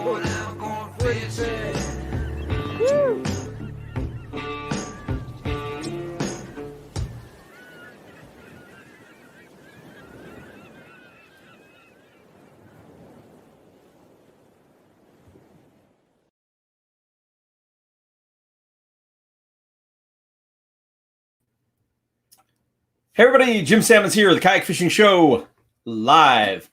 Woo. Hey everybody, Jim Salmon's here, the Kayak Fishing Show, live,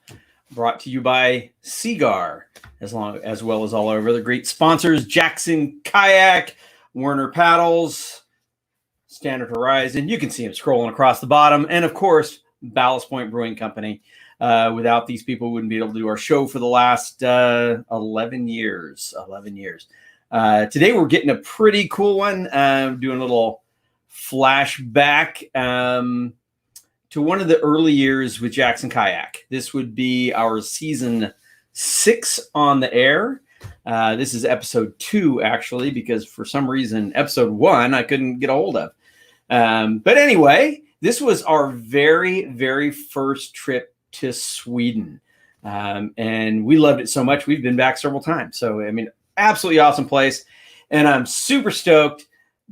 brought to you by Seagar, as well as all our other great sponsors, Jackson Kayak, Werner Paddles, Standard Horizon. You can see them scrolling across the bottom, and of course, Ballast Point Brewing Company. Without these people, we wouldn't be able to do our show for the last 11 years. Today we're getting a pretty cool one, doing a little flashback to one of the early years with Jackson Kayak. This would be our season 6 on the air. This is episode 2, actually, because for some reason, episode 1 I couldn't get a hold of. But anyway, this was our very, very first trip to Sweden. And we loved it so much, we've been back several times. So, I mean, absolutely awesome place. And I'm super stoked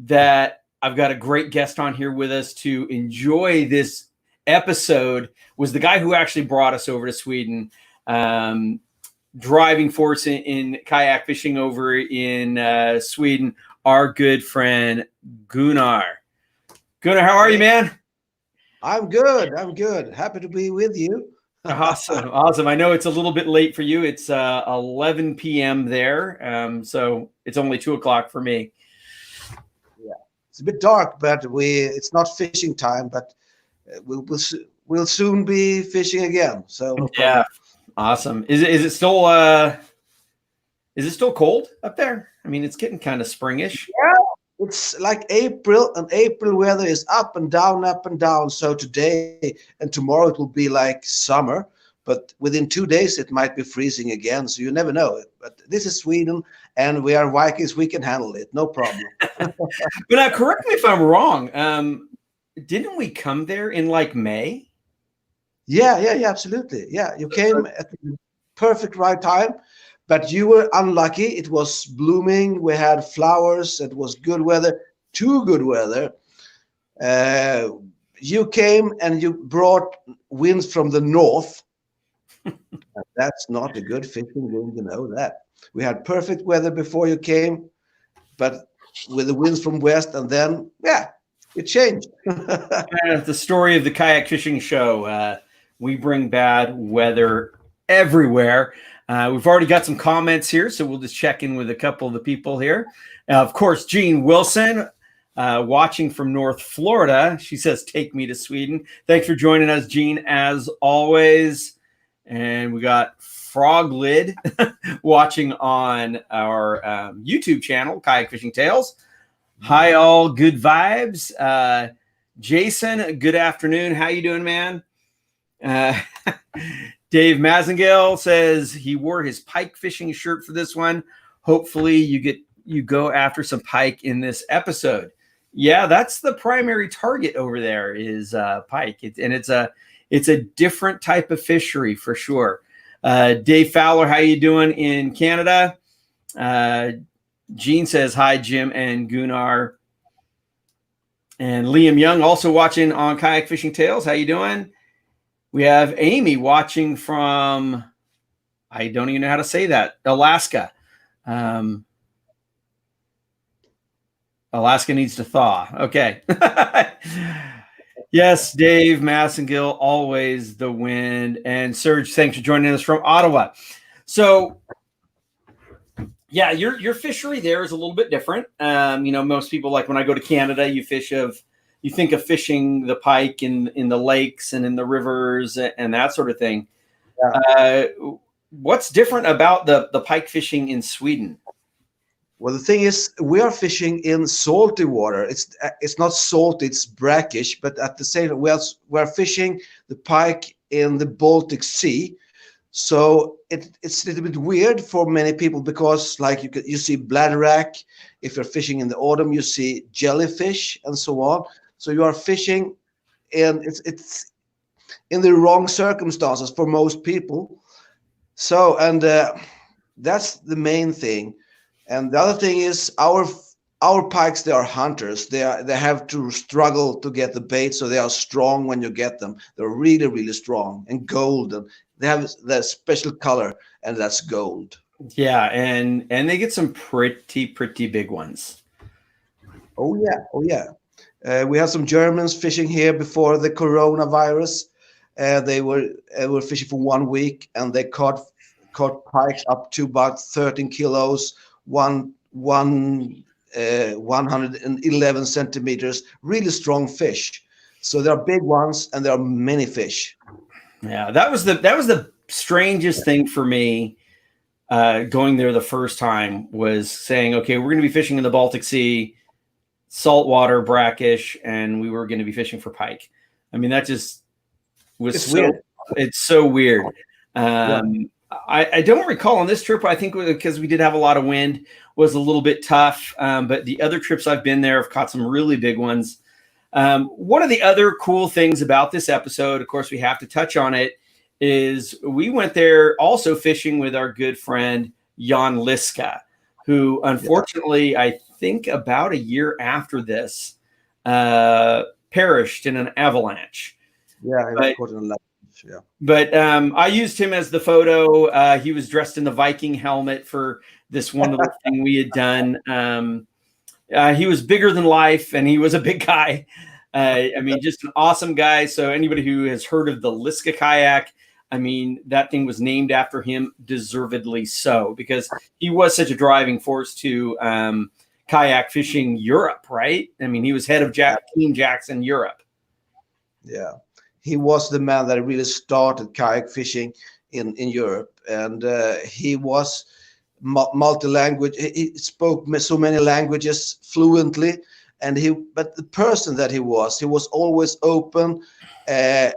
that I've got a great guest on here with us to enjoy this episode. Was the guy who actually brought us over to Sweden, driving force in kayak fishing over in Sweden, our good friend Gunnar. Gunnar, how are you, man? I'm good. Happy to be with you. Awesome. I know it's a little bit late for you. It's 11 p.m. there, so it's only 2 o'clock for me. Yeah, it's a bit dark, but it's not fishing time, but we'll soon be fishing again. So yeah, awesome. Is it still cold up there? I mean, it's getting kind of springish. Yeah, it's like April, and April weather is up and down. So today and tomorrow it will be like summer, but within 2 days it might be freezing again. So you never know. But this is Sweden, and we are Vikings. We can handle it, no problem. But correct me if I'm wrong. Didn't we come there in like May? Yeah, absolutely. Yeah, you came at the perfect right time, but you were unlucky. It was blooming. We had flowers. It was good weather, too good weather. You came and you brought winds from the north. That's not a good fishing wind, you know that. We had perfect weather before you came, but with the winds from west, and then, yeah, it changed. The story of the Kayak Fishing Show. We bring bad weather everywhere. We've already got some comments here, so we'll just check in with a couple of the people here. Of course, Jean Wilson, watching from North Florida. She says, take me to Sweden. Thanks for joining us, Jean, as always. And we got Frog Lid watching on our YouTube channel, Kayak Fishing Tales. Hi, all. Good vibes. Jason, good afternoon. How you doing, man? Dave Mazengale says he wore his pike fishing shirt for this one. Hopefully you go after some pike in this episode. Yeah, that's the primary target over there is pike. It's a different type of fishery for sure. Dave Fowler, how you doing in Canada? Gene says, hi, Jim and Gunnar. And Liam Young also watching on Kayak Fishing Tales. How you doing? We have Amy watching from, I don't even know how to say that, Alaska. Alaska needs to thaw. Okay. Yes, Dave Massengill, always the wind. And Serge, thanks for joining us from Ottawa. So, yeah, your fishery there is a little bit different. Most people, like when I go to Canada, you think of fishing the pike in the lakes and in the rivers and that sort of thing. Yeah. What's different about the pike fishing in Sweden? Well, the thing is, we are fishing in salty water. It's not salty, it's brackish, but at the same time, we're fishing the pike in the Baltic Sea. So it's a little bit weird for many people because, like, you see bladderwrack. If you're fishing in the autumn, you see jellyfish and so on. So you are fishing, and it's in the wrong circumstances for most people. So, and That's the main thing. And the other thing is our pikes, they are hunters. They have to struggle to get the bait, so they are strong when you get them. They're really, really strong and golden. They have that special color, and that's gold. Yeah, and they get some pretty big ones. Oh yeah, oh yeah. We had some Germans fishing here before the coronavirus. They were fishing for 1 week, and they caught pikes up to about 13 kilos, 111 centimeters. Really strong fish. So there are big ones, and there are many fish. Yeah, that was the strangest thing for me. Going there the first time was saying, okay, we're going to be fishing in the Baltic Sea, saltwater, brackish, and we were going to be fishing for pike. I mean, that just was Weird. It's so weird. I don't recall on this trip, I think because we did have a lot of wind, was a little bit tough. But the other trips I've been there, I've caught some really big ones. One of the other cool things about this episode, of course, we have to touch on it, is we went there also fishing with our good friend Jan Liska, who unfortunately, I think about a year after this, perished in an avalanche. Yeah, he was caught in a avalanche. Yeah. But I used him as the photo. He was dressed in the Viking helmet for this one little thing we had done. He was bigger than life, and he was a big guy. I mean, just an awesome guy. So anybody who has heard of the Liska kayak, I mean, that thing was named after him, deservedly so, because he was such a driving force to Kayak Fishing Europe, right? I mean, he was head of Team Jackson Europe. Yeah, he was the man that really started kayak fishing in Europe, and he was multi-language. He spoke so many languages fluently, but the person that he was always open, and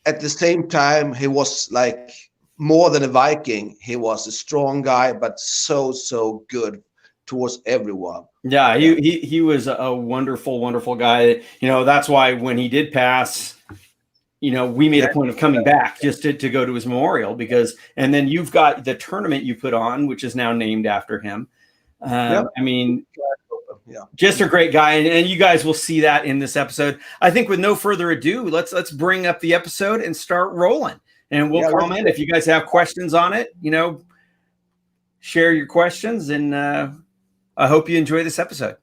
at the same time, he was like more than a Viking. He was a strong guy, but so good towards everyone. Yeah, he was a wonderful guy. You know, that's why when he did pass, you know, we made a point of coming back just to go to his memorial, and then you've got the tournament you put on, which is now named after him. I mean, just a great guy. And you guys will see that in this episode. I think with no further ado, let's bring up the episode and start rolling. And we'll comment if you guys have questions on it, you know, share your questions, and I hope you enjoy this episode.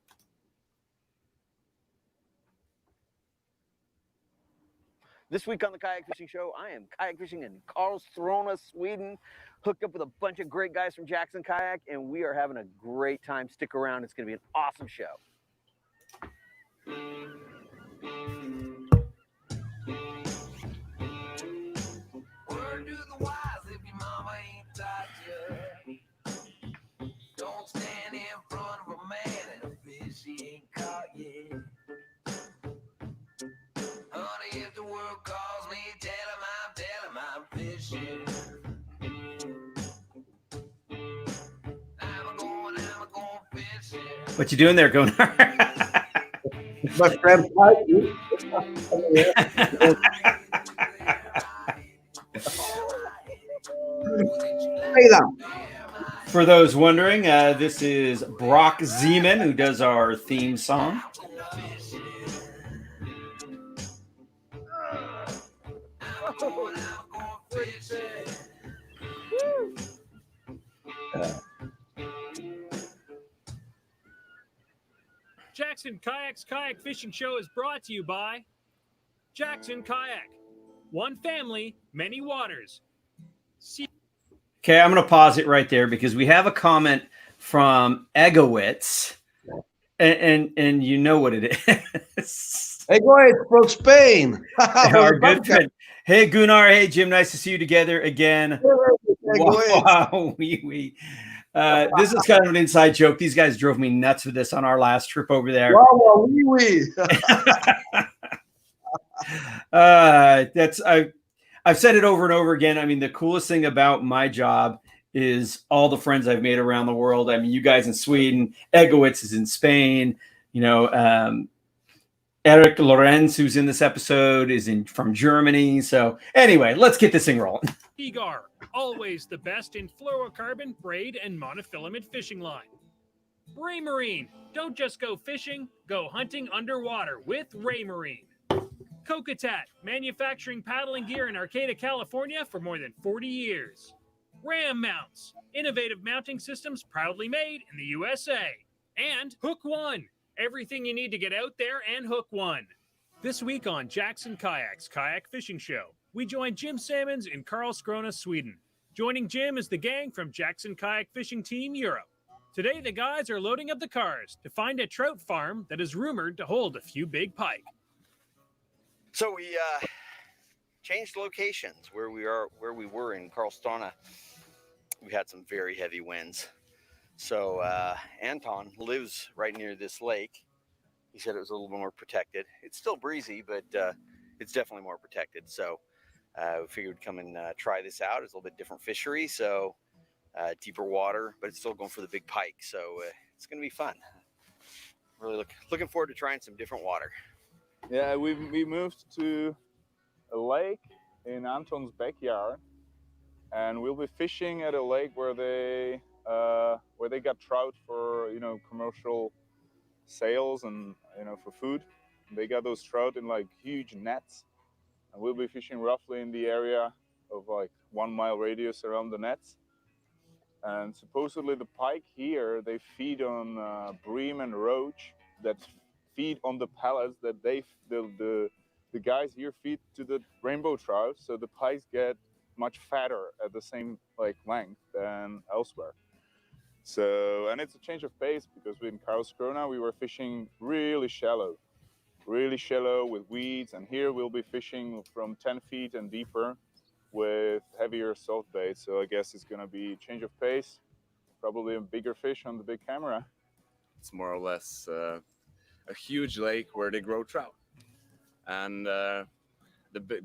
This week on the Kayak Fishing Show, I am kayak fishing in Karlskrona, Sweden, hooked up with a bunch of great guys from Jackson Kayak, and we are having a great time. Stick around. It's going to be an awesome show. Word to the wise, if your mama ain't taught you, don't stand in front of a man and a fish he ain't caught yet. Honey, if the world calls me, tell him I'm fishing. I'm going fishing. What you doing there, Gunnar? My friend Pike. Hey now. For those wondering, this is Brock Zeman, who does our theme song. Jackson Kayak's Kayak Fishing Show is brought to you by Jackson Kayak. One family, many waters. Okay, I'm going to pause it right there because we have a comment from Egowitz, and you know what it is. Egowitz from Spain. Our good friend. Hey, Gunnar. Hey, Jim. Nice to see you together again. Wow. This is kind of an inside joke. These guys drove me nuts with this on our last trip over there. Wow, I've said it over and over again. I mean, the coolest thing about my job is all the friends I've made around the world. I mean, you guys in Sweden, Egowitz is in Spain. You know, Eric Lorenz, who's in this episode, is from Germany. So anyway, let's get this thing rolling. Egar, Always the best in fluorocarbon, braid, and monofilament fishing line. Raymarine. Don't just go fishing, go hunting underwater with Raymarine. Kokatat, manufacturing paddling gear in Arcata, California for more than 40 years. Ram Mounts, innovative mounting systems proudly made in the USA. And Hook One, everything you need to get out there and hook one. This week on Jackson Kayak's Kayak Fishing Show, we join Jim Salmons in Karlskrona, Sweden. Joining Jim is the gang from Jackson Kayak Fishing Team Europe. Today, the guys are loading up the cars to find a trout farm that is rumored to hold a few big pike. So we changed locations where we were in Karlskrona. We had some very heavy winds. So Anton lives right near this lake. He said it was a little more protected. It's still breezy, but it's definitely more protected. So we figured we'd come and try this out. It's a little bit different fishery, so deeper water, but it's still going for the big pike. So it's going to be fun. Really looking forward to trying some different water. Yeah, we moved to a lake in Anton's backyard, and we'll be fishing at a lake where they got trout for commercial sales and for food. They got those trout in like huge nets, and we'll be fishing roughly in the area of like 1 mile radius around the nets. And supposedly the pike here, they feed on bream and roach that feed on the pellets that the guys here feed to the rainbow trout, so the pikes get much fatter at the same length than elsewhere. So, and it's a change of pace because in Karlskrona we were fishing really shallow with weeds, and here we'll be fishing from 10 feet and deeper with heavier salt bait. So I guess it's gonna be a change of pace, probably a bigger fish on the big camera. It's more or less a huge lake where they grow trout, and the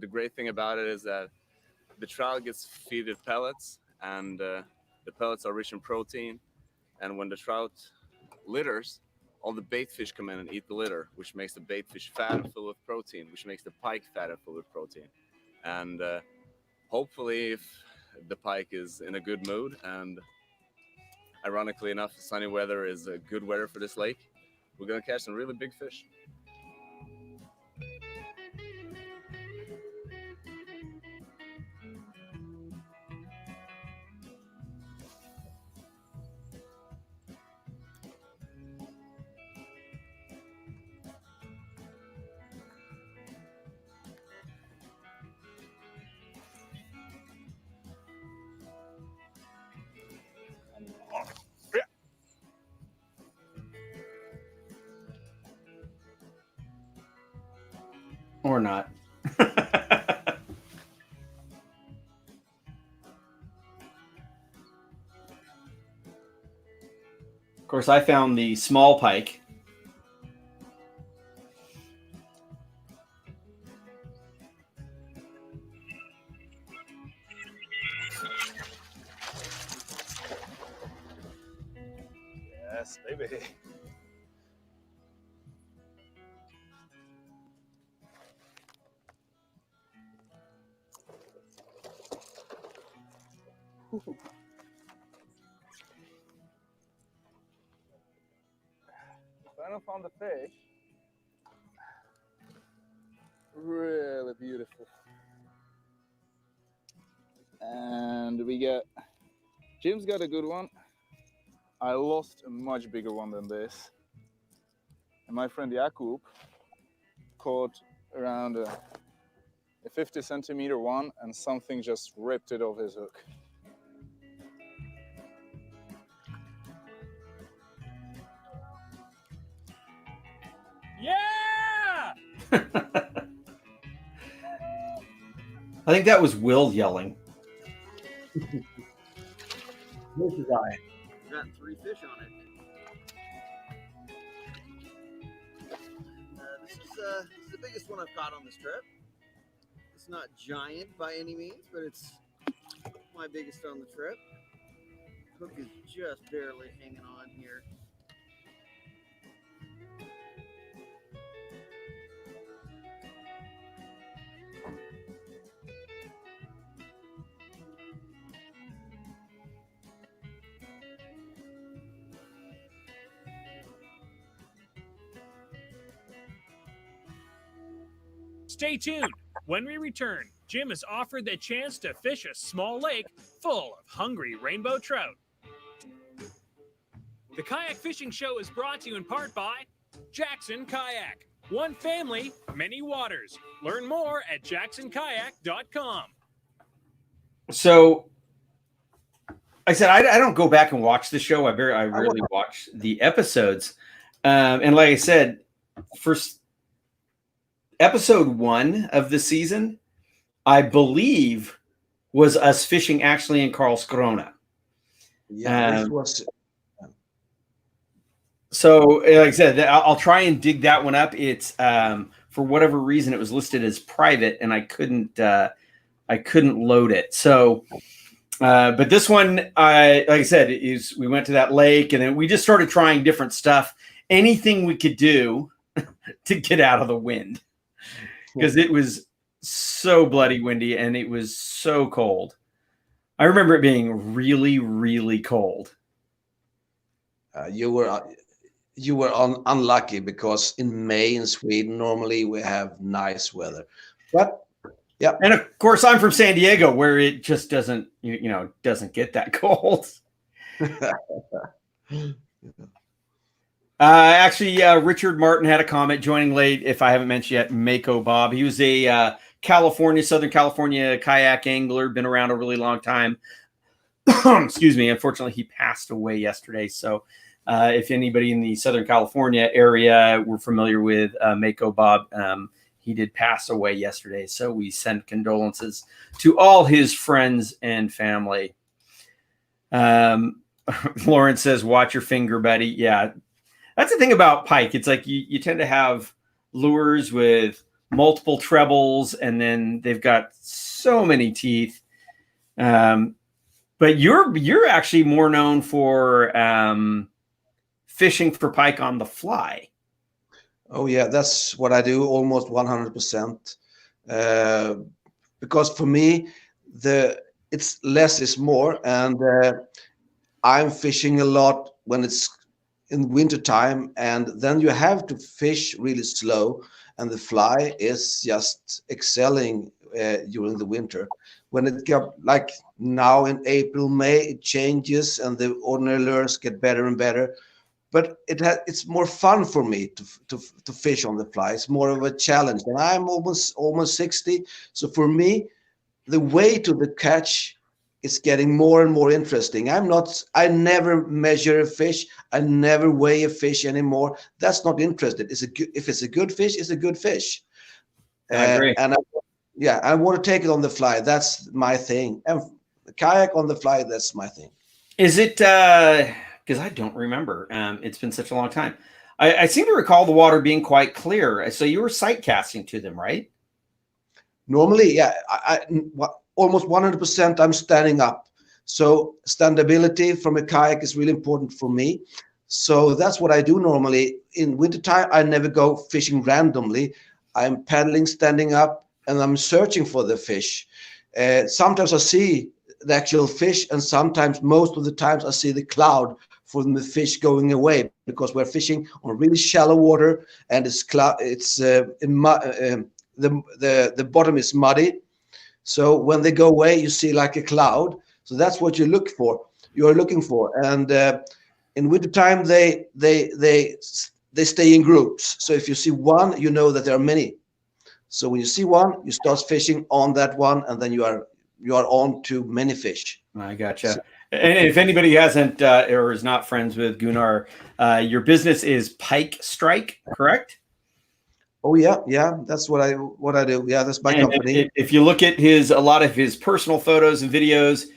great thing about it is that the trout gets fed pellets, and the pellets are rich in protein, and when the trout litters, all the bait fish come in and eat the litter, which makes the bait fish fat and full of protein, which makes the pike fat and full of protein. And hopefully, if the pike is in a good mood, and ironically enough, sunny weather is a good weather for this lake, we're gonna catch some really big fish. Or not. Of course, I found the small pike. Yes, baby. Finally found the fish. Really beautiful. And Jim's got a good one. I lost a much bigger one than this. And my friend Jakub caught around a 50 centimeter one, and something just ripped it off his hook. Yeah! I think that was Will yelling. There's the guy. Got 3 fish on it. This is the biggest one I've caught on this trip. It's not giant by any means, but it's my biggest on the trip. Hook is just barely hanging on here. Stay tuned. When we return, Jim has offered the chance to fish a small lake full of hungry rainbow trout. The Kayak Fishing Show is brought to you in part by Jackson Kayak. One family, many waters. Learn more at jacksonkayak.com. So, I said I don't go back and watch the show. I rarely watch the episodes. And like I said, first episode 1 of the season, I believe, was us fishing actually in Karlskrona. Yeah, this was. So, like I said, I'll try and dig that one up. It's for whatever reason it was listed as private, and I couldn't load it. So, but this one, like I said, is we went to that lake, and then we just started trying different stuff, anything we could do to get out of the wind, because it was so bloody windy and it was so cold. I remember it being really, really cold. You were unlucky, because in May in Sweden normally we have nice weather, but yeah. And of course, I'm from San Diego, where it just doesn't get that cold. Actually, Richard Martin had a comment joining late. If I haven't mentioned yet, Mako Bob. He was a Southern California kayak angler, been around a really long time. Excuse me. Unfortunately, he passed away yesterday. So if anybody in the Southern California area were familiar with Mako Bob, he did pass away yesterday. So we send condolences to all his friends and family. Lorenz says, watch your finger, buddy. Yeah. That's the thing about pike. It's like you tend to have lures with multiple trebles, and then they've got so many teeth. But you're actually more known for fishing for pike on the fly. Oh yeah, that's what I do almost 100%. Because for me, it's less is more, and I'm fishing a lot when it's in winter time, and then you have to fish really slow, and the fly is just excelling during the winter. When it got like now in April, May, it changes and the ordinary lures get better and better. But it's more fun for me to fish on the fly. It's more of a challenge. And I'm almost 60. So for me, the way to the catch is getting more and more interesting. I never measure a fish. I never weigh a fish anymore. That's not interested. If it's a good fish, it's a good fish. I agree. I want to take it on the fly. That's my thing. And kayak on the fly, that's my thing. Is it, because I don't remember. It's been such a long time. I seem to recall the water being quite clear. So you were sight casting to them, right? Normally, yeah. Almost 100% I'm standing up. So standability from a kayak is really important for me. So that's what I do normally. In wintertime, I never go fishing randomly. I'm paddling, standing up, and I'm searching for the fish. Sometimes I see the actual fish, and sometimes, most of the times, I see the cloud from the fish going away, because we're fishing on really shallow water, and the bottom is muddy. So when they go away, you see like a cloud. So that's what you look for. You are looking for, and in wintertime they stay in groups. So if you see one, you know that there are many. So when you see one, you start fishing on that one, and then you are on to many fish. I gotcha. So, and if anybody hasn't or is not friends with Gunnar, your business is Pike Strike, correct? Oh yeah, that's what I do. Yeah, that's my company. If you look at a lot of his personal photos and videos,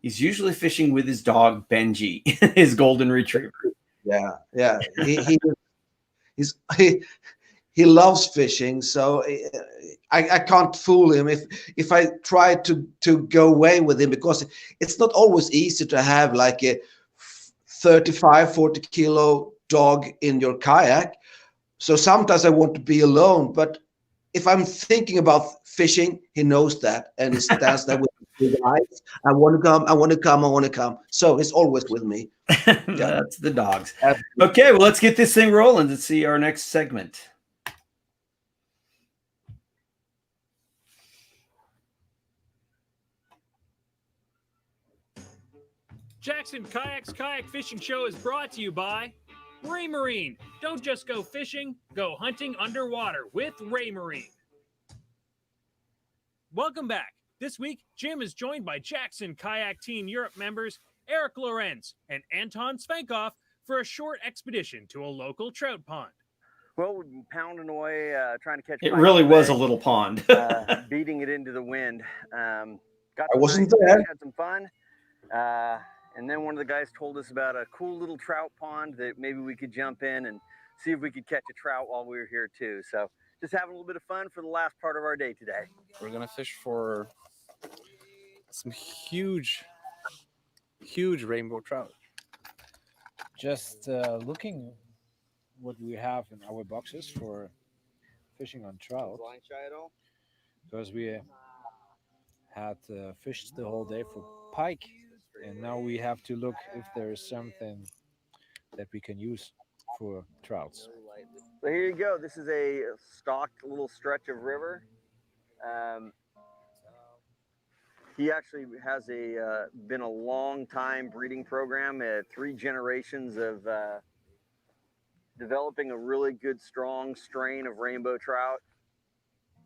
he's usually fishing with his dog Benji, his golden retriever. Yeah. He loves fishing, so I can't fool him if I try to go away with him, because it's not always easy to have like a 35-40 kilo dog in your kayak. So sometimes I want to be alone, but if I'm thinking about fishing, he knows that, and he stands there with his eyes. I want to come. So he's always with me. That's the dogs. Okay, well, let's get this thing rolling to see our next segment. Jackson Kayak's Kayak Fishing Show is brought to you by Raymarine. Don't just go fishing, go hunting underwater with Raymarine. Welcome back. This week, Jim is joined by Jackson Kayak Team Europe members Eric Lorenz and Anton Svankoff for a short expedition to a local trout pond. Well, we've been pounding away, trying to catch. It pike really was a today, little pond. beating it into the wind. Got I wasn't nice there. fish, had some fun. And then one of the guys told us about a cool little trout pond that maybe we could jump in and see if we could catch a trout while we were here too. So just having a little bit of fun for the last part of our day today. We're gonna fish for some huge rainbow trout. Just looking what we have in our boxes for fishing on trout, Blind shy at all? because we had fished the whole day for pike, and now we have to look if there is something that we can use for trouts. So here you go. This is a stocked little stretch of river. He actually has been a long time breeding program, 3 generations of developing a really good, strong strain of rainbow trout,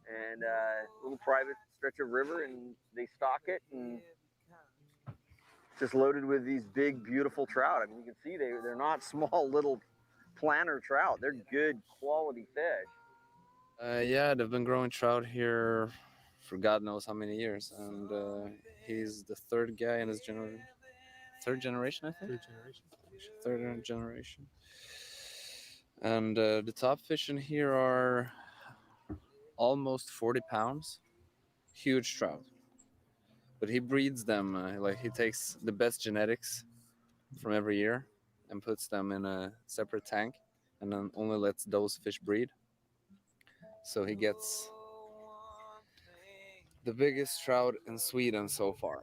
and a little private stretch of river, and they stock it, and just loaded with these big, beautiful trout. I mean, you can see they're not small little planter trout. They're good quality fish. Yeah, they've been growing trout here for God knows how many years, and he's the third guy in his third generation, I think. Third generation. And the top fish in here are almost 40 pounds, huge trout. But he breeds them, like he takes the best genetics from every year and puts them in a separate tank, and then only lets those fish breed. So he gets the biggest trout in Sweden so far.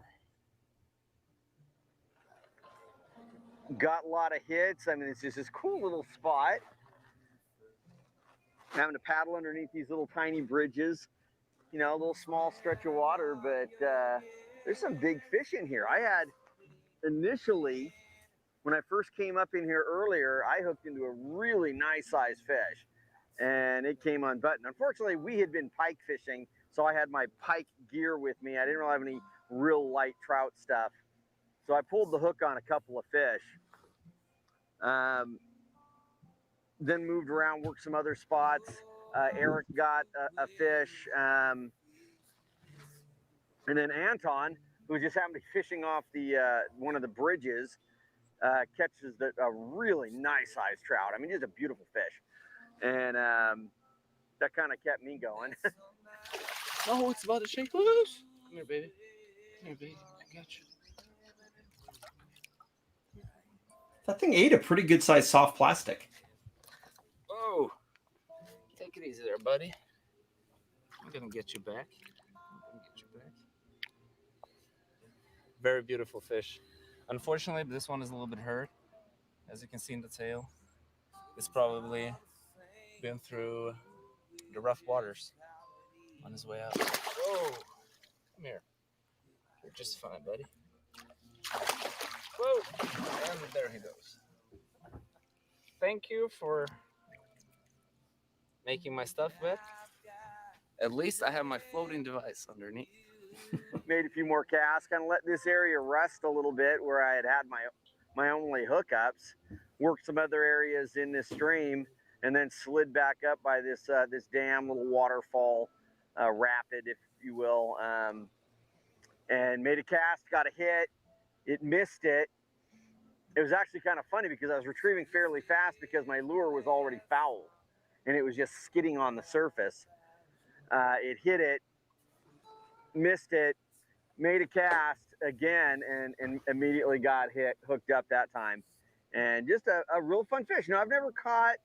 Got a lot of hits. I mean, it's just this cool little spot. Having to paddle underneath these little tiny bridges, you know, a little small stretch of water, but there's some big fish in here. I had initially, when I first came up in here earlier, I hooked into a really nice sized fish, and it came unbuttoned. Unfortunately, we had been pike fishing, so I had my pike gear with me. I didn't really have any real light trout stuff, so I pulled the hook on a couple of fish. Then moved around, worked some other spots. Eric got a fish, and then Anton, who just happened to be fishing off the one of the bridges, catches a really nice sized trout. I mean, just a beautiful fish, and that kind of kept me going. Oh, it's about to shake loose. Come here, baby. Come here, baby. I got you. That thing ate a pretty good sized soft plastic. Oh, take it easy there, buddy. I'm gonna get you back. Very beautiful fish. Unfortunately, this one is a little bit hurt. As you can see in the tail, it's probably been through the rough waters on his way out. Whoa, come here. You're just fine, buddy. Whoa, and there he goes. Thank you for making my stuff wet. At least I have my floating device underneath. Made a few more casts, kind of let this area rust a little bit where I had my only hookups. Worked some other areas in this stream, and then slid back up by this dam, little waterfall, rapid, if you will, and made a cast, got a hit. It missed it. It was actually kind of funny because I was retrieving fairly fast because my lure was already fouled, and it was just skidding on the surface. It hit it, missed it, made a cast again, and immediately got hooked up that time. And just a real fun fish. You know, I've never caught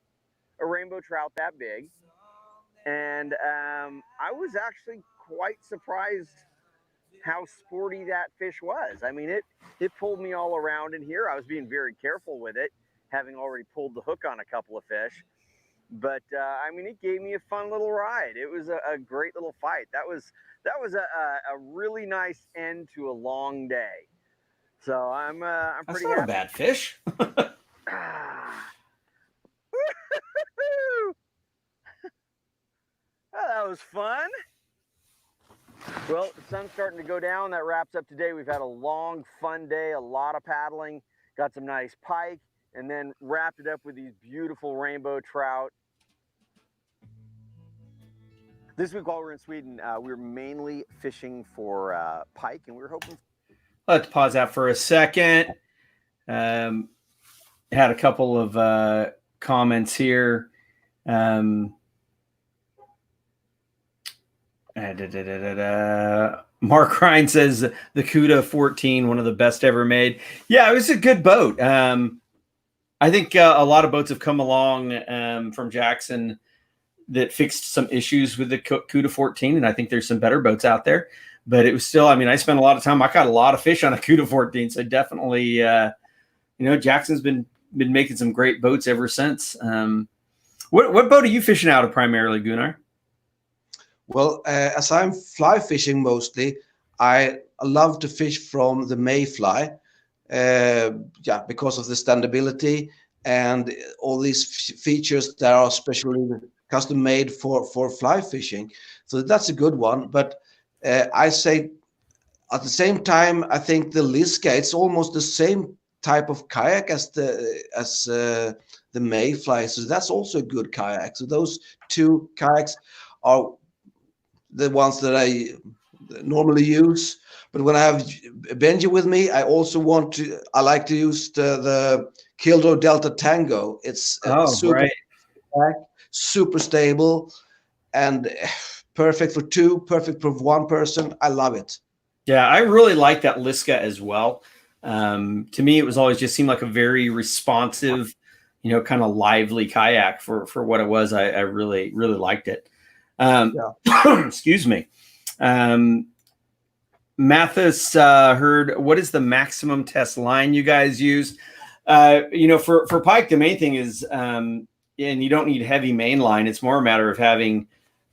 a rainbow trout that big, and I was actually quite surprised how sporty that fish was. I mean, it pulled me all around in here. I was being very careful with it, having already pulled the hook on a couple of fish. But I mean, it gave me a fun little ride. It was a great little fight. That was a really nice end to a long day. So I'm That's pretty not a happy. bad fish. Ah. Oh, that was fun. Well, the sun's starting to go down. That wraps up today. We've had a long, fun day, a lot of paddling, got some nice pike, and then wrapped it up with these beautiful rainbow trout. This week while we're in Sweden, we were mainly fishing for pike, and we were hoping. Let's pause that for a second. Had a couple of comments here. Mark Ryan says the Cuda 14, one of the best ever made. Yeah, it was a good boat. I think a lot of boats have come along from Jackson that fixed some issues with the Cuda 14, and I think there's some better boats out there. But it was still, I mean, I spent a lot of time. I caught a lot of fish on a Cuda 14, so definitely, Jackson's been making some great boats ever since. What boat are you fishing out of primarily, Gunnar? Well, as I'm fly fishing mostly, I love to fish from the mayfly, because of the standability and all these features that are specially custom made for fly fishing. So that's a good one. But I say at the same time, I think the Liska, it's almost the same type of kayak as the mayfly. So that's also a good kayak. So those two kayaks are the ones that I normally use. But when I have Benji with me, I like to use the Kildo Delta Tango. It's super kayak, super stable, and perfect for two, perfect for one person. I love it. Yeah, I really like that Liska as well. To me, it was always just seemed like a very responsive, kind of lively kayak for what it was. I really, really liked it. Excuse me. Mathis heard, what is the maximum test line you guys use? For pike, the main thing is, and you don't need heavy main line. It's more a matter of having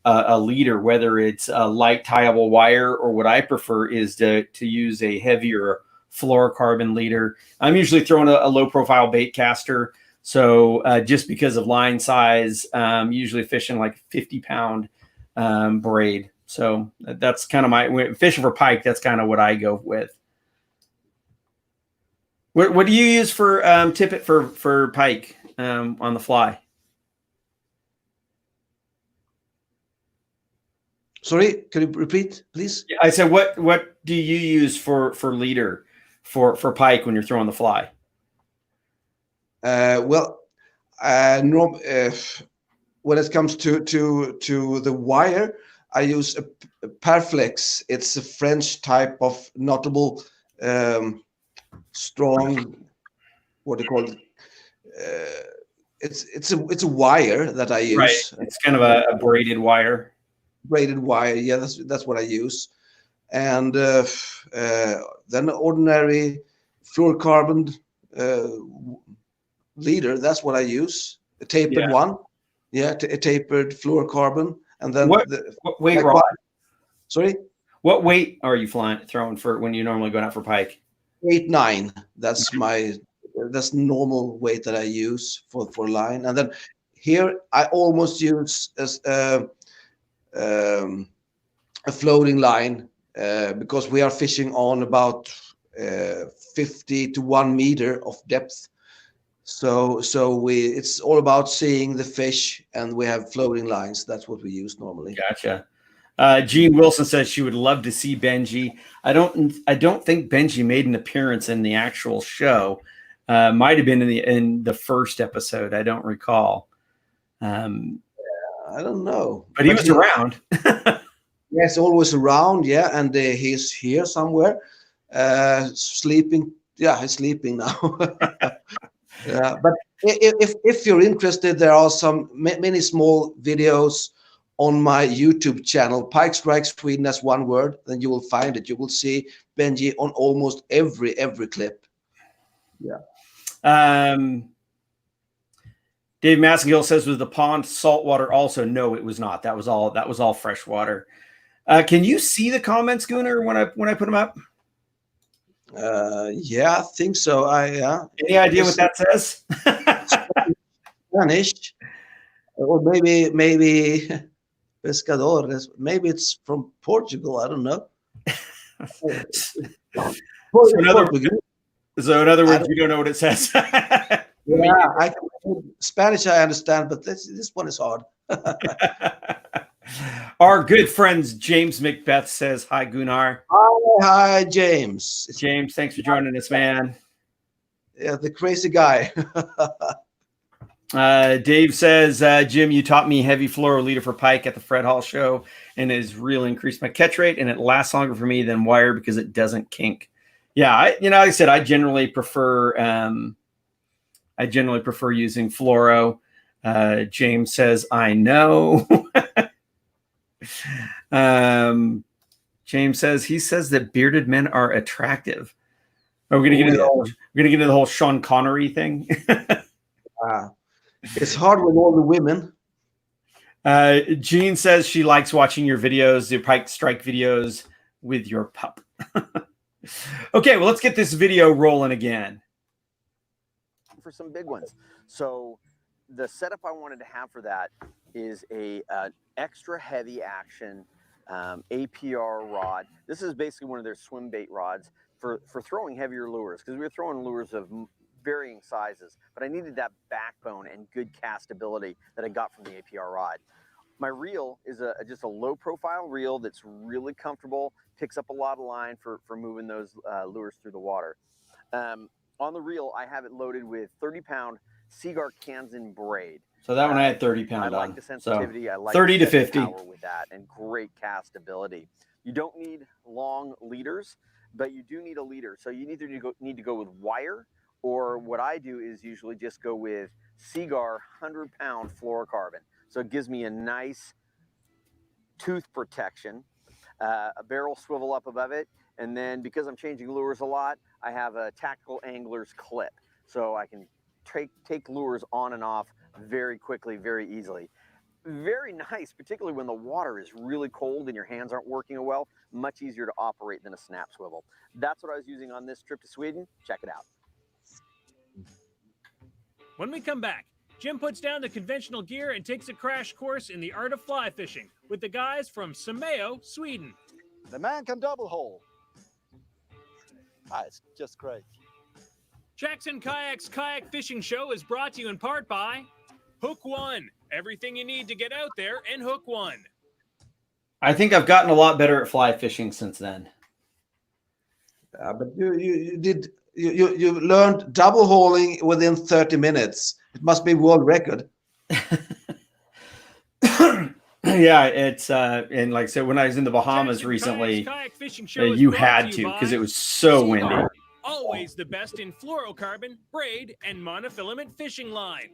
a leader, whether it's a light tieable wire or what I prefer is to use a heavier fluorocarbon leader. I'm usually throwing a low profile bait caster. So just because of line size, usually fishing like 50-pound braid. So that's kind of fishing for pike. That's kind of what I go with. What do you use for tippet for pike on the fly? Sorry, can you repeat, please? I said, what do you use for leader for pike when you're throwing the fly? When it comes to the wire, I use a Perflex. It's a French type of notable, strong. What do you call it? It's a wire that I use. Right. It's kind of a braided wire. Braided wire, yeah, that's what I use. And then ordinary fluorocarbon leader. That's what I use. A tapered one. Yeah, a tapered fluorocarbon. And then what weight rod? Sorry? What weight are you throwing for when you normally go out for pike? 8-9. That's normal weight that I use for line. And then here I almost use a floating line because we are fishing on about 50 to 1 meter of depth. So it's all about seeing the fish, and we have floating lines. That's what we use normally. Gotcha. Jean Wilson says she would love to see Benji. I don't think Benji made an appearance in the actual show. Might have been in the first episode. I don't recall. I don't know, but he was around. Yes, always around. Yeah, and he's here somewhere, sleeping. Yeah, he's sleeping now. Yeah, but if you're interested, there are many small videos on my YouTube channel, Pike Strike Sweden, as one word. Then you will find it. You will see Benji on almost every clip. Yeah. Dave Massengill says, was the pond saltwater also? No, it was not. That was all fresh water. Can you see the comments, Gunnar, when I put them up? Yeah, I think so. Any idea what that says? Spanish, or maybe pescadores. Maybe it's from Portugal. I don't know. So in other, Portuguese. so in other I words, don't, you don't know what it says. Me yeah, Spanish I understand, but this one is hard. Our good friends James Macbeth says hi, Gunnar. Hi, James. James, thanks for joining us, man. Yeah, the crazy guy. Dave says, Jim, you taught me heavy fluoro leader for pike at the Fred Hall show, and it has really increased my catch rate, and it lasts longer for me than wire because it doesn't kink. Yeah, like I said, I generally prefer using fluoro. James says, I know. James says he says that bearded men are attractive. Are we gonna get into the whole Sean Connery thing? It's hard with all the women. Jean says she likes watching your videos, the Pike Strike videos with your pup. Okay, well, let's get this video rolling again. For some big ones. So the setup I wanted to have for that is a extra heavy action APR rod. This is basically one of their swim bait rods for throwing heavier lures, because we were throwing lures of varying sizes, but I needed that backbone and good castability that I got from the APR rod. My reel is just a low profile reel that's really comfortable, picks up a lot of line for moving those lures through the water. On the reel, I have it loaded with 30-pound Seaguar Kansan braid. So that one I had 30 pound I like on. the sensitivity. So I like 30 to the 50 power with that, and great castability. You don't need long leaders, but you do need a leader. So you either need to go with wire, or what I do is usually just go with Seaguar 100-pound fluorocarbon. So it gives me a nice tooth protection, a barrel swivel up above it, and then because I'm changing lures a lot, I have a tactical angler's clip, so I can take lures on and off very quickly, very easily. Very nice, particularly when the water is really cold and your hands aren't working well. Much easier to operate than a snap swivel. That's what I was using on this trip to Sweden. Check it out. When we come back, Jim puts down the conventional gear and takes a crash course in the art of fly fishing with the guys from Sameo, Sweden. The man can double hole. It's just great. Jackson Kayak's Kayak Fishing Show is brought to you in part by Hook One. Everything you need to get out there and hook one. I think I've gotten a lot better at fly fishing since then. But you learned double hauling within 30 minutes. It must be world record. Yeah, it's and like I said, when I was in the Bahamas Jackson recently, Kayak Fishing Show is you brought had you to, by because it was so windy. Seaguar. Always the best in fluorocarbon, braid, and monofilament fishing line.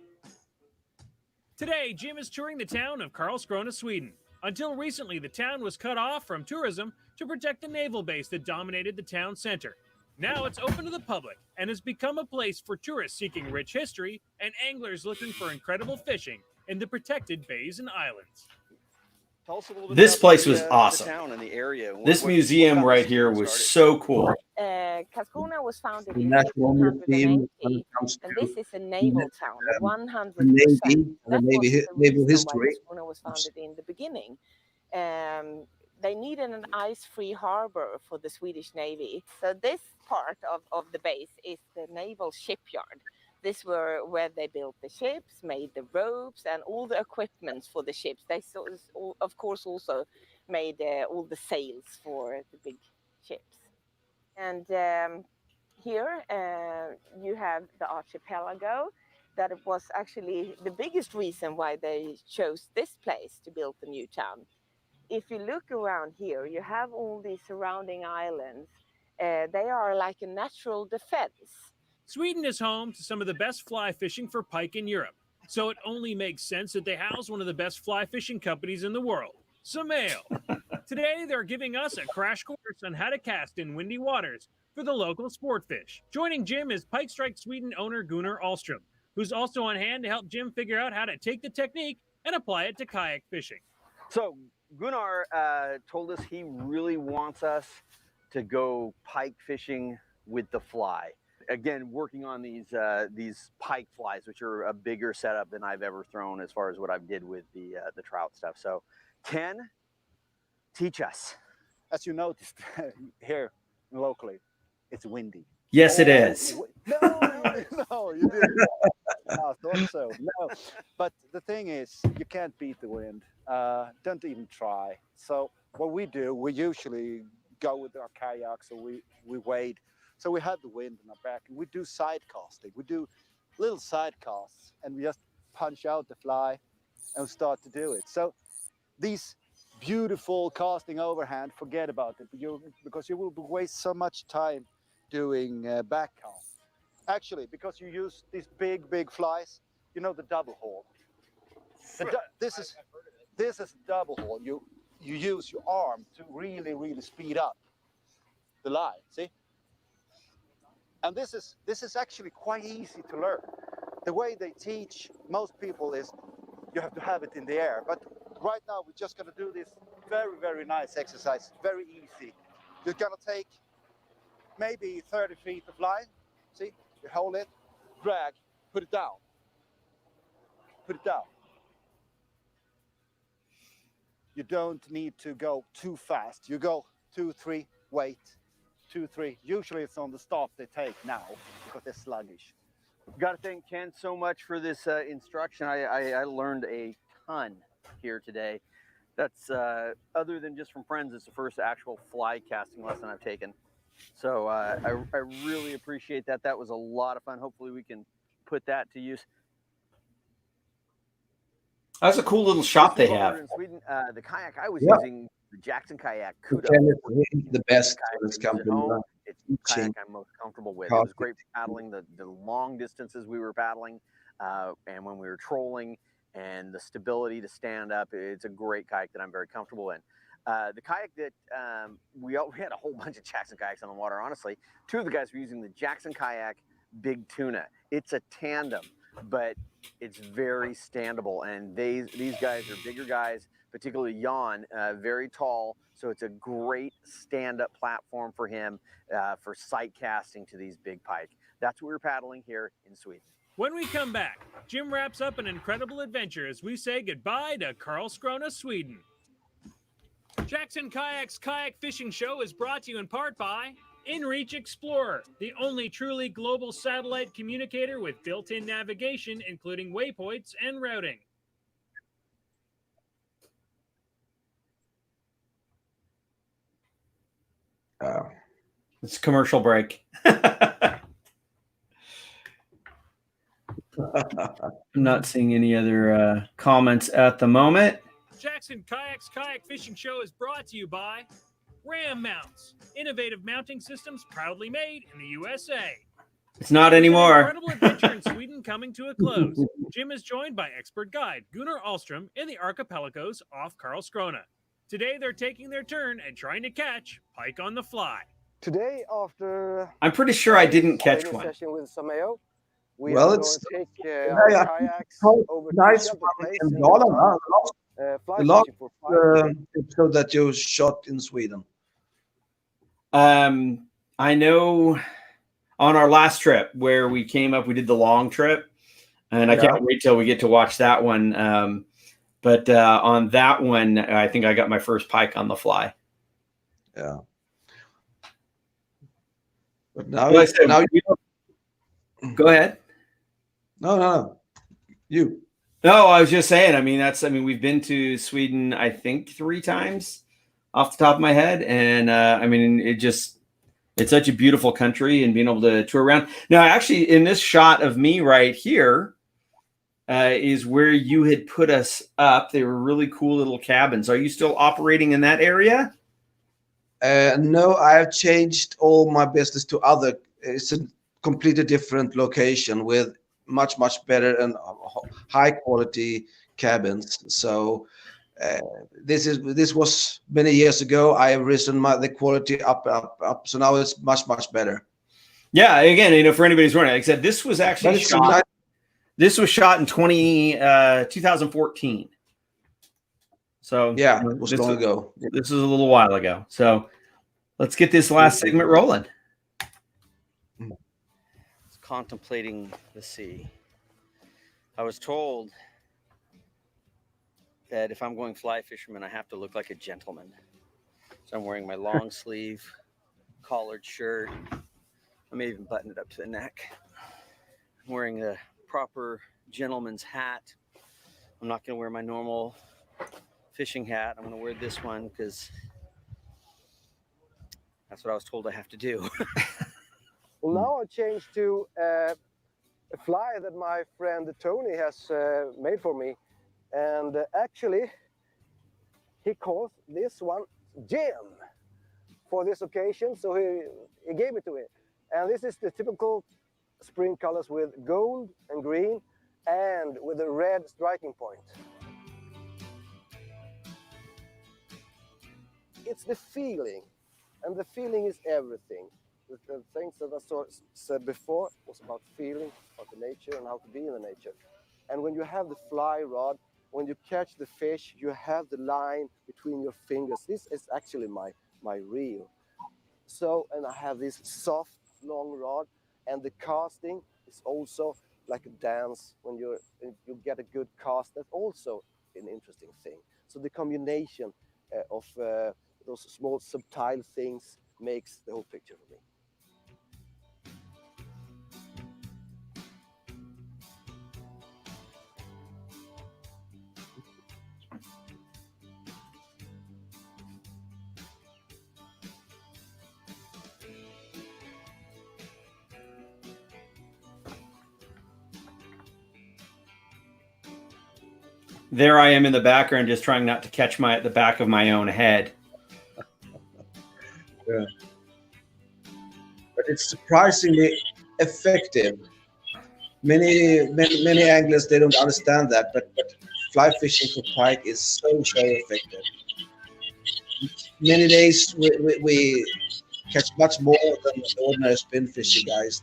Today, Jim is touring the town of Karlskrona, Sweden. Until recently, the town was cut off from tourism to protect the naval base that dominated the town center. Now it's open to the public and has become a place for tourists seeking rich history and anglers looking for incredible fishing in the protected bays and islands. Tell us a little bit This about place the, was awesome. The town and the area. This museum right here was so cool. Karlskrona was founded The in National Museum, when 1880, it comes to and this is a naval town, 100%. the Navy, That the was Navy, the naval reason history. why Karlskrona was founded in the beginning. They needed an ice-free harbor for the Swedish Navy. So this part of the base is the naval shipyard. This were where they built the ships, made the ropes, and all the equipment for the ships. They of course also made all the sails for the big ships. And here you have the archipelago. That was actually the biggest reason why they chose this place to build the new town. If you look around here, you have all these surrounding islands. They are like a natural defense. Sweden is home to some of the best fly fishing for pike in Europe, so it only makes sense that they house one of the best fly fishing companies in the world, Sameo. Today, they're giving us a crash course on how to cast in windy waters for the local sport fish. Joining Jim is Pike Strike Sweden owner Gunnar Ahlstrom, who's also on hand to help Jim figure out how to take the technique and apply it to kayak fishing. So Gunnar told us he really wants us to go pike fishing with the fly. Again, working on these pike flies, which are a bigger setup than I've ever thrown as far as what I've did with the trout stuff. So, Ken, teach us. As you noticed here locally, it's windy. Yes, it is. No, you didn't. I thought so. No, but the thing is, you can't beat the wind. Don't even try. So what we do, we usually go with our kayaks, or we wade. So we have the wind in our back, and we do side casting. We do little side casts, and we just punch out the fly and start to do it. So these beautiful casting overhand, forget about it, because you will waste so much time doing back cast. Actually, because you use these big flies, you know, the double haul. This is double haul. You use your arm to really speed up the line. See, and this is actually quite easy to learn. The way they teach most people is you have to have it in the air. But right now we're just gonna do this very nice exercise, very easy. You're gonna take maybe 30 feet of line. See, you hold it, drag, put it down. Put it down. You don't need to go too fast. You go 2, 3, wait, 2, 3. Usually it's on the stop they take now because they're sluggish. Got to thank Ken so much for this instruction. I learned a ton here today. That's other than just from friends, it's the first actual fly casting lesson I've taken. So I really appreciate that. That was a lot of fun. Hopefully we can put that to use. That's a cool little shop they have. In Sweden, the kayak I was using, the Jackson Kayak Europe. The best in this company. It's the kayak I'm most comfortable with. It was great for paddling the long distances we were paddling, and when we were trolling, and the stability to stand up. It's a great kayak that I'm very comfortable in. The kayak that we had a whole bunch of Jackson kayaks on the water. Honestly, 2 of the guys were using the Jackson Kayak Big Tuna. It's a tandem, but it's very standable. And these guys are bigger guys, particularly Jan, very tall. So it's a great stand-up platform for him for sight casting to these big pike. That's what we're paddling here in Sweden. When we come back, Jim wraps up an incredible adventure as we say goodbye to Karlskrona, Sweden. Jackson Kayak's Kayak Fishing Show is brought to you in part by InReach Explorer, the only truly global satellite communicator with built-in navigation, including waypoints and routing. It's a commercial break. I'm not seeing any other comments at the moment. Jackson Kayak's Kayak Fishing Show is brought to you by Ram Mounts, innovative mounting systems proudly made in the USA. It's not anymore. Incredible adventure in Sweden coming to a close. Jim is joined by expert guide Gunnar Ahlstrom in the archipelagos off Karlskrona. Today they're taking their turn and trying to catch pike on the fly. Today, after I'm pretty sure I didn't catch one. Session with Sameo, we Well, are it's going to take our kayaks over nice to one place in and Dalarna. fly The last fishing for pike. episode that you shot in Sweden. I know on our last trip where we came up, we did the long trip, and I can't wait till we get to watch that one. But on that one, I think I got my first pike on the fly. Yeah. But now, Well, I said, now go ahead. No. You. No, I was just saying. I mean, we've been to Sweden, I think 3 times off the top of my head. And I mean, it's such a beautiful country, and being able to tour around. Now, actually, in this shot of me right here is where you had put us up. They were really cool little cabins. Are you still operating in that area? No, I have changed all my business to other. It's a completely different location with much better and high quality cabins. So this was many years ago. I have risen the quality up. So now it's much better. Yeah. Again, for anybody's wondering, like I said, this was actually shot. This was shot in 2014. So yeah, it was long ago. This was a little while ago. So let's get this last segment rolling. contemplating the sea. I was told that if I'm going fly fisherman, I have to look like a gentleman. So I'm wearing my long sleeve collared shirt. I may even button it up to the neck. I'm wearing a proper gentleman's hat. I'm not going to wear my normal fishing hat. I'm going to wear this one because that's what I was told I have to do. Well, now I changed to a fly that my friend Tony has made for me. And actually, he calls this one Jim for this occasion. So he gave it to me. And this is the typical spring colors with gold and green and with a red striking point. It's the feeling, and the feeling is everything. The things that I said before was about feeling, about the nature and how to be in the nature. And when you have the fly rod, when you catch the fish, you have the line between your fingers. This is actually my reel. So, and I have this soft, long rod, and the casting is also like a dance. When you get a good cast, that's also an interesting thing. So the combination of those small subtle things makes the whole picture for me. There I am in the background, just trying not to catch the back of my own head. Yeah. But it's surprisingly effective. Many anglers, they don't understand that, but fly fishing for pike is so effective. Many days we catch much more than the ordinary spin fishing guys.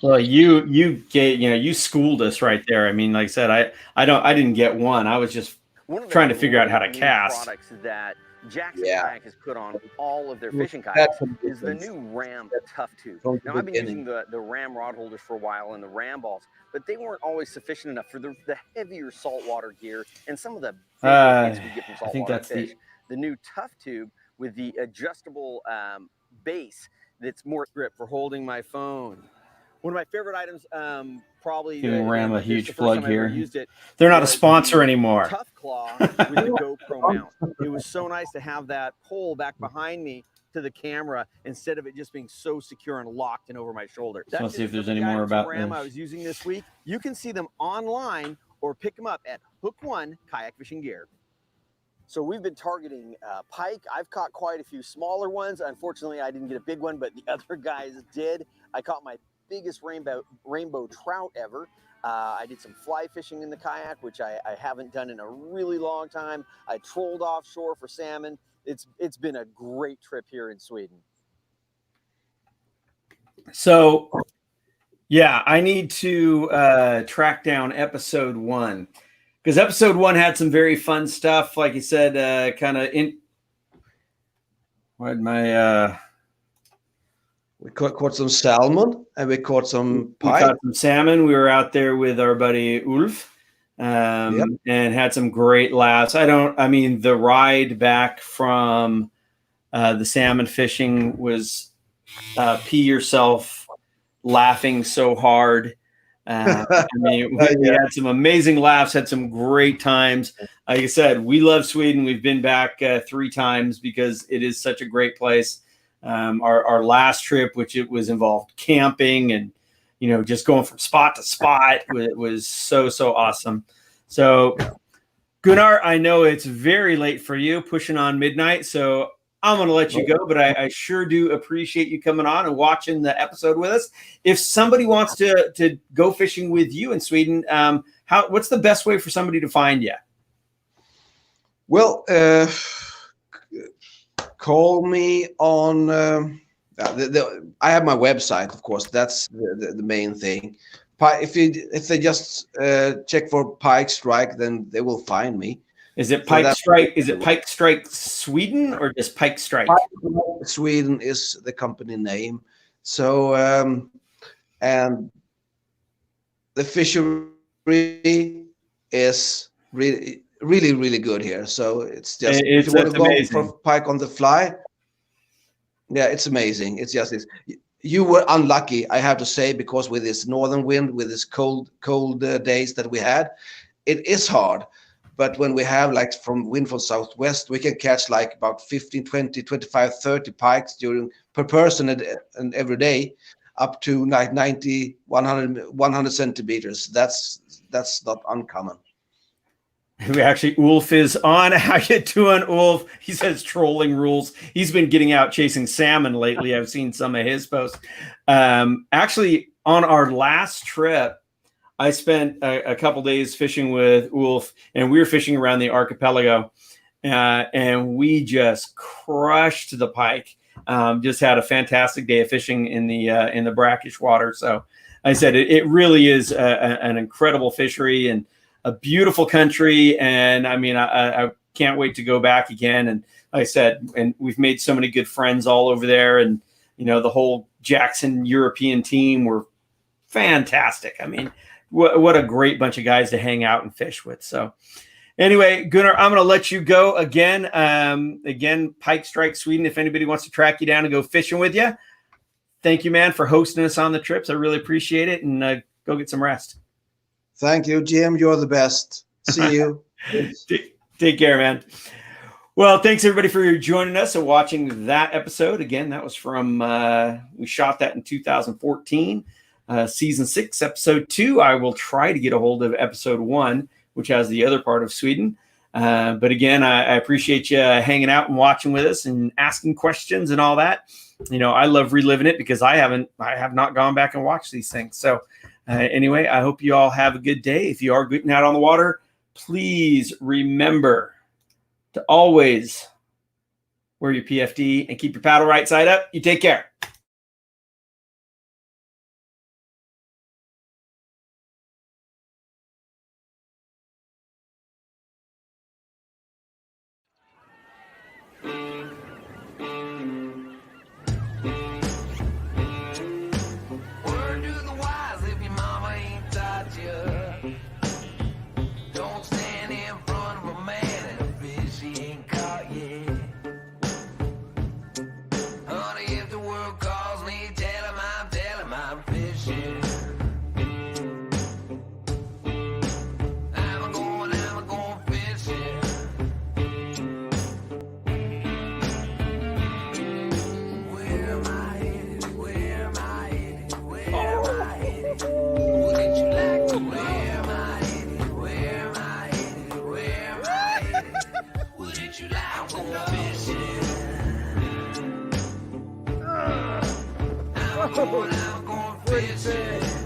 Well, you schooled us right there. I mean, like I said, I didn't get one. I was just trying to figure out how to cast. Products that Jackson Kayak has put on all of their fishing kayaks is the new Ram Tough Tube. Now, I've been using the Ram rod holders for a while and the Ram balls, but they weren't always sufficient enough for the heavier saltwater gear and some of the big we get from saltwater fish. The new Tough Tube with the adjustable base that's more grip for holding my phone. One of my favorite items, probably giving Ram a huge plug here. It, they're not a sponsor anymore. Tough Claw with the GoPro mount. It was so nice to have that pole back behind me to the camera instead of it just being so secure and locked and over my shoulder. So let's see if there's any more about Ram this. I was using this week. You can see them online or pick them up at Hook One Kayak Fishing Gear. So we've been targeting pike. I've caught quite a few smaller ones. Unfortunately, I didn't get a big one, but the other guys did. I caught my biggest rainbow trout ever. I did some fly fishing in the kayak, which I haven't done in a really long time. I trolled offshore for salmon. It's been a great trip here in Sweden. So, yeah, I need to track down episode 1 because episode 1 had some very fun stuff. Like you said, kind of in. What my We caught some salmon and we caught some pike. We caught some salmon. We were out there with our buddy Ulf and had some great laughs. The ride back from the salmon fishing was pee yourself laughing so hard. We had some amazing laughs, had some great times. Like I said, we love Sweden. We've been back 3 times because it is such a great place. Our last trip, which it was involved camping and, just going from spot to spot, was so awesome. So Gunnar, I know it's very late for you, pushing on midnight. So I'm going to let you go, but I sure do appreciate you coming on and watching the episode with us. If somebody wants to go fishing with you in Sweden, what's the best way for somebody to find you? Well, call me on. I have my website, of course. That's the main thing. If they just check for Pike Strike, then they will find me. Is it Pike Strike? Is it Pike Strike Sweden or just Pike Strike? Sweden is the company name. So and the fishery is really good here. So it's just if you want to go amazing. for pike on the fly, yeah, it's amazing. It's just this. You were unlucky, I have to say, because with this northern wind, with this cold days that we had, it is hard. But when we have like wind from southwest, we can catch like about 15, 20, 25, 30 pikes per person and every day, up to like 90, 100 centimeters. That's not uncommon. We actually, Ulf is on. How you doing, Ulf? He says trolling rules. He's been getting out chasing salmon lately. I've seen some of his posts. Actually, on our last trip, I spent a couple days fishing with Ulf, and we were fishing around the archipelago, and we just crushed the pike. Just had a fantastic day of fishing in the brackish water. So I said it really is an incredible fishery and a beautiful country. And I mean, I can't wait to go back again. And like I said, and we've made so many good friends all over there. And, you know, the whole Jackson European team were fantastic. I mean, what a great bunch of guys to hang out and fish with. So anyway, Gunnar, I'm going to let you go again. Again, Pike Strike Sweden, if anybody wants to track you down and go fishing with you. Thank you, man, for hosting us on the trips. I really appreciate it. And go get some rest. Thank you, Jim. You're the best. See you. Take care, man. Well, thanks everybody for joining us and watching that episode. Again, that was from, we shot that in 2014, season 6, episode 2. I will try to get a hold of episode 1, which has the other part of Sweden. But again, I appreciate you hanging out and watching with us and asking questions and all that. You know, I love reliving it because I have not gone back and watched these things. So anyway, I hope you all have a good day. If you are getting out on the water, please remember to always wear your PFD and keep your paddle right side up. You take care. I'm going fishing.